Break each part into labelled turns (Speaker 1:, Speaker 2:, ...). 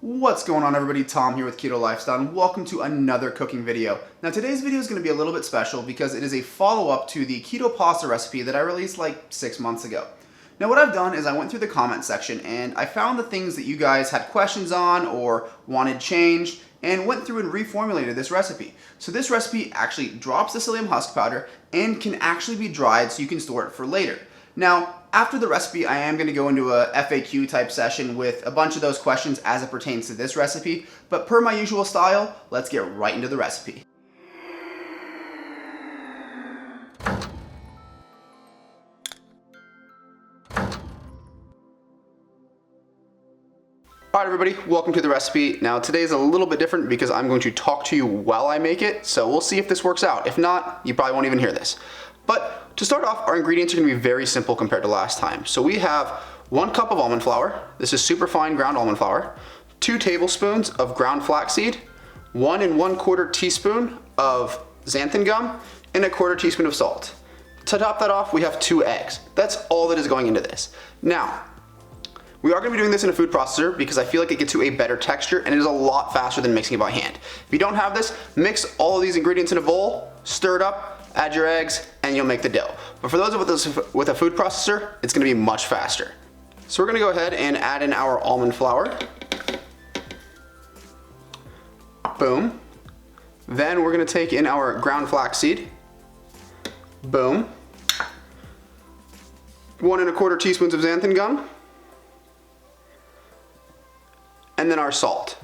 Speaker 1: What's going on, everybody? Tom here with Keto Lifestyle, and welcome to another cooking video. Now today's video is going to be a little bit special because it is a follow-up to the keto pasta recipe that I released like 6 months ago. Now what I've done is I went through the comment section and I found the things that you guys had questions on or wanted changed and went through and reformulated this recipe. So this recipe actually drops the psyllium husk powder and can actually be dried so you can store it for later. Now, after the recipe, I am going to go into a FAQ type session with a bunch of those questions as it pertains to this recipe, but per my usual style, let's get right into the recipe. Alright everybody, welcome to the recipe. Now today's a little bit different because I'm going to talk to you while I make it, so we'll see if this works out. If not, you probably won't even hear this. But to start off, our ingredients are going to be very simple compared to last time. So we have 1 cup of almond flour. This is super fine ground almond flour. 2 tablespoons of ground flaxseed. 1 1/4 teaspoon of xanthan gum. And 1/4 teaspoon of salt. To top that off, we have 2 eggs. That's all that is going into this. Now, we are going to be doing this in a food processor because I feel like it gets you a better texture and it is a lot faster than mixing it by hand. If you don't have this, mix all of these ingredients in a bowl, stir it up, add your eggs, and you'll make the dough. But for those of us with a food processor, it's going to be much faster. So we're going to go ahead and add in our almond flour. Boom. Then we're going to take in our ground flaxseed. Boom. 1 1/4 teaspoons of xanthan gum. And then our salt.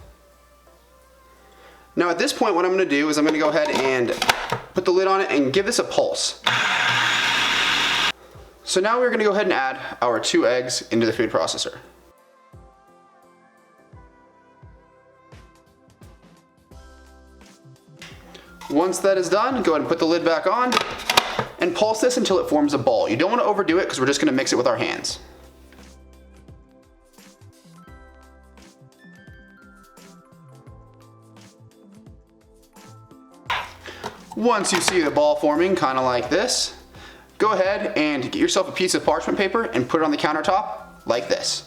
Speaker 1: Now at this point, what I'm going to do is I'm going to go ahead and put the lid on it and give this a pulse. So now we're going to go ahead and add our 2 eggs into the food processor. Once that is done, go ahead and put the lid back on and pulse this until it forms a ball. You don't want to overdo it because we're just going to mix it with our hands. Once you see the ball forming, kind of like this, go ahead and get yourself a piece of parchment paper and put it on the countertop like this.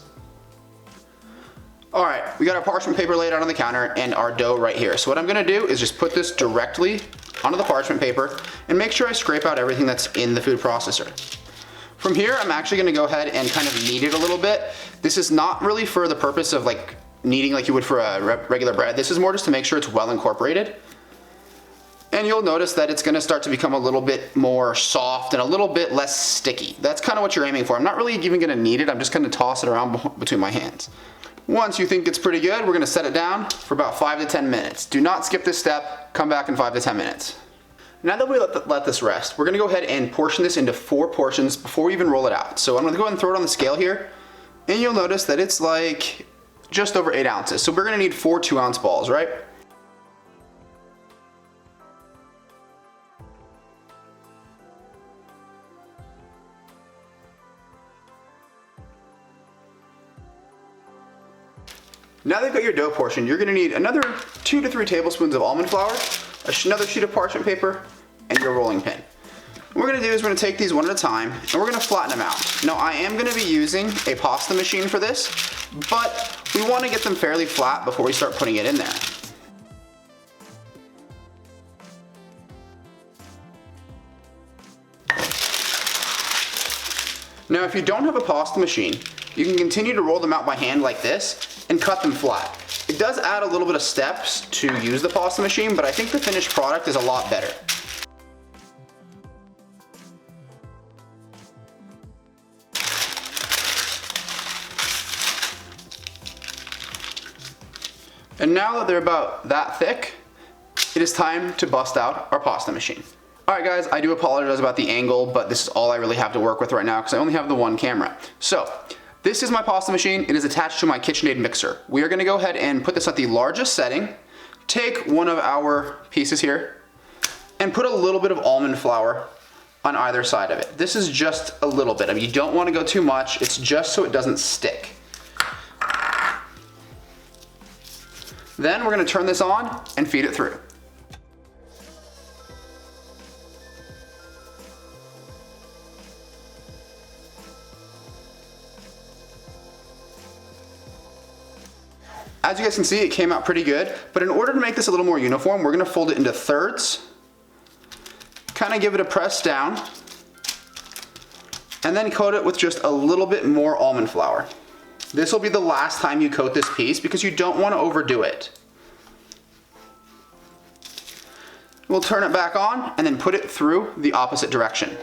Speaker 1: Alright, we got our parchment paper laid out on the counter and our dough right here. So what I'm going to do is just put this directly onto the parchment paper and make sure I scrape out everything that's in the food processor. From here, I'm actually going to go ahead and kind of knead it a little bit. This is not really for the purpose of like kneading like you would for a regular bread. This is more just to make sure it's well incorporated. And you'll notice that it's going to start to become a little bit more soft and a little bit less sticky. That's kind of what you're aiming for. I'm not really even going to knead it. I'm just going to toss it around between my hands. Once you think it's pretty good, we're going to set it down for about 5 to 10 minutes. Do not skip this step. Come back in 5 to 10 minutes. Now that we let this rest, we're going to go ahead and portion this into 4 portions before we even roll it out. So I'm going to go ahead and throw it on the scale here. And you'll notice that it's like just over 8 ounces. So we're going to need 4 2-ounce balls, right? Now that you've got your dough portion, you're going to need another 2 to 3 tablespoons of almond flour, another sheet of parchment paper, and your rolling pin. What we're going to do is we're going to take these one at a time, and we're going to flatten them out. Now I am going to be using a pasta machine for this, but we want to get them fairly flat before we start putting it in there. Now if you don't have a pasta machine, you can continue to roll them out by hand like this and cut them flat. It does add a little bit of steps to use the pasta machine, but I think the finished product is a lot better. And now that they're about that thick, it is time to bust out our pasta machine. Alright guys, I do apologize about the angle, but this is all I really have to work with right now because I only have the one camera. So, this is my pasta machine. It is attached to my KitchenAid mixer. We are going to go ahead and put this at the largest setting, take one of our pieces here, and put a little bit of almond flour on either side of it. This is just a little bit. I mean, you don't want to go too much. It's just so it doesn't stick. Then we're going to turn this on and feed it through. as you guys can see, it came out pretty good, but in order to make this a little more uniform, we're gonna fold it into thirds, kind of give it a press down, and then coat it with just a little bit more almond flour. This will be the last time you coat this piece because you don't want to overdo it. We'll turn it back on and then put it through the opposite direction.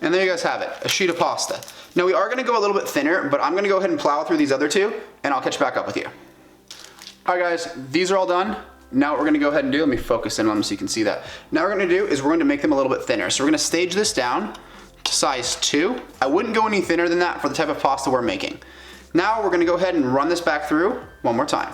Speaker 1: And there you guys have it, a sheet of pasta. Now we are gonna go a little bit thinner, but I'm gonna go ahead and plow through these other two, and I'll catch back up with you. All right guys, these are all done. Now what we're gonna go ahead and do, let me focus in on them so you can see that. Now what we're gonna do is we're going to make them a little bit thinner. So we're gonna stage this down to size 2. I wouldn't go any thinner than that for the type of pasta we're making. Now we're gonna go ahead and run this back through one more time.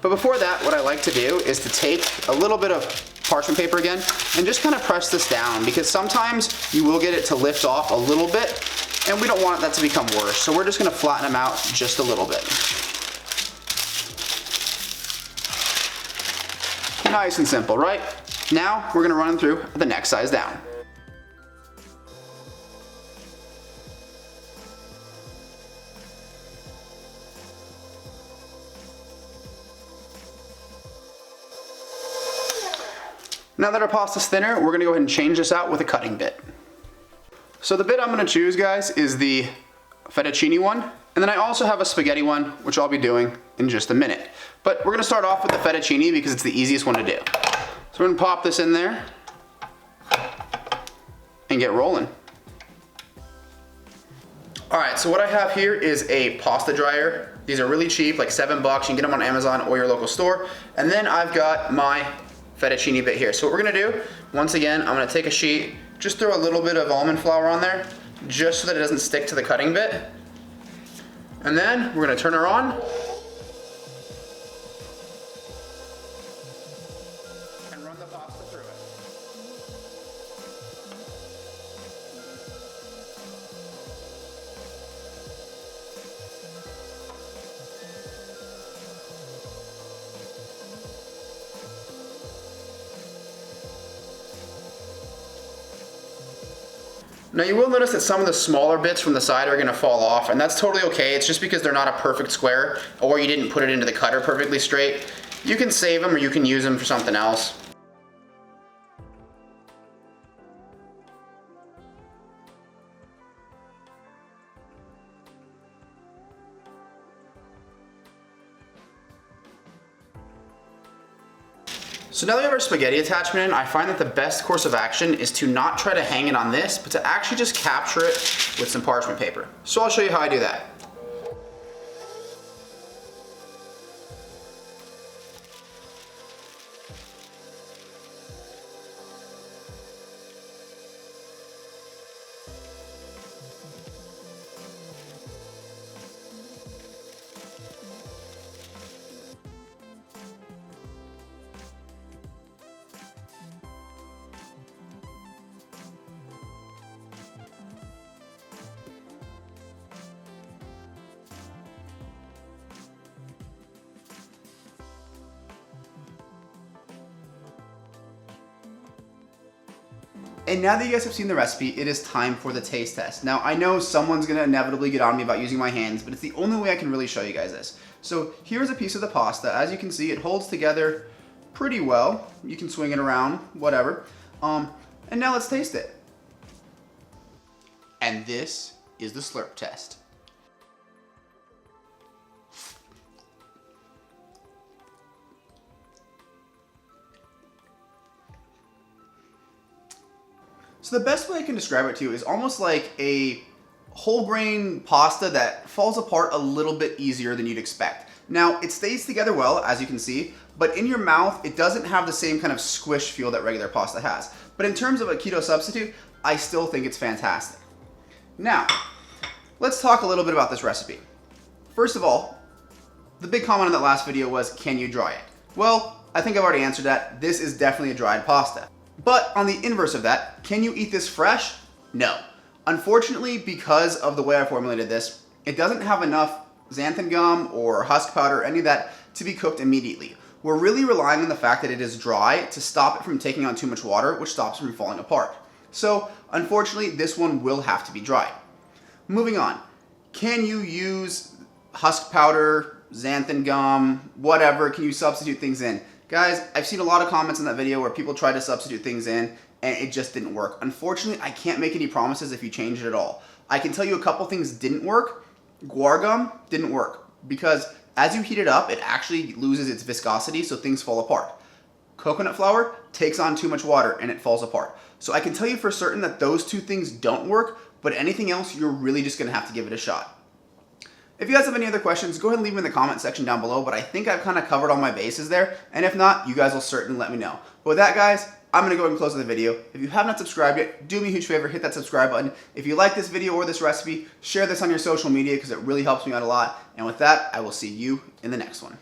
Speaker 1: But before that, what I like to do is to take a little bit of parchment paper again and just kind of press this down, because sometimes you will get it to lift off a little bit and we don't want that to become worse. So we're just gonna flatten them out just a little bit. Nice and simple, right? Now we're gonna run them through the next size down. Now that our pasta's thinner, we're gonna go ahead and change this out with a cutting bit. So the bit I'm gonna choose, guys, is the fettuccine one. And then I also have a spaghetti one, which I'll be doing in just a minute. But we're gonna start off with the fettuccine because it's the easiest one to do. So we're gonna pop this in there and get rolling. All right, so what I have here is a pasta dryer. These are really cheap, like $7. You can get them on Amazon or your local store. And then I've got my fettuccine bit here. So what we're gonna do, once again, I'm gonna take a sheet, just throw a little bit of almond flour on there, just so that it doesn't stick to the cutting bit. And then we're gonna turn her on. And run the pasta through it. Now you will notice that some of the smaller bits from the side are gonna fall off, and that's totally okay. It's just because they're not a perfect square, or you didn't put it into the cutter perfectly straight. You can save them or you can use them for something else. So now that we have our spaghetti attachment in, I find that the best course of action is to not try to hang it on this, but to actually just capture it with some parchment paper. So I'll show you how I do that. And now that you guys have seen the recipe, it is time for the taste test. Now, I know someone's gonna inevitably get on me about using my hands, but it's the only way I can really show you guys this. So here's a piece of the pasta. As you can see, it holds together pretty well. You can swing it around, whatever. And now let's taste it. And this is the slurp test. So the best way I can describe it to you is almost like a whole grain pasta that falls apart a little bit easier than you'd expect. Now, it stays together well, as you can see, but in your mouth, it doesn't have the same kind of squish feel that regular pasta has. But in terms of a keto substitute, I still think it's fantastic. Now, let's talk a little bit about this recipe. First of all, the big comment on that last video was, can you dry it? Well, I think I've already answered that. This is definitely a dried pasta. But on the inverse of that, can you eat this fresh? No. Unfortunately, because of the way I formulated this, it doesn't have enough xanthan gum or husk powder or any of that to be cooked immediately. we're really relying on the fact that it is dry to stop it from taking on too much water, which stops it from falling apart. So unfortunately, this one will have to be dried. Moving on, can you use husk powder, xanthan gum, whatever? Can you substitute things in? Guys, I've seen a lot of comments in that video where people tried to substitute things in and it just didn't work. Unfortunately, I can't make any promises if you change it at all. I can tell you a couple things didn't work. Guar gum didn't work because as you heat it up, it actually loses its viscosity, so things fall apart. Coconut flour takes on too much water and it falls apart. So I can tell you for certain that those two things don't work, but anything else, you're really just gonna have to give it a shot. If you guys have any other questions, go ahead and leave them in the comment section down below, but I think I've kind of covered all my bases there, and if not, you guys will certainly let me know. But with that, guys, I'm gonna go ahead and close the video. If you have not subscribed yet, do me a huge favor, hit that subscribe button. If you like this video or this recipe, share this on your social media because it really helps me out a lot. And with that, I will see you in the next one.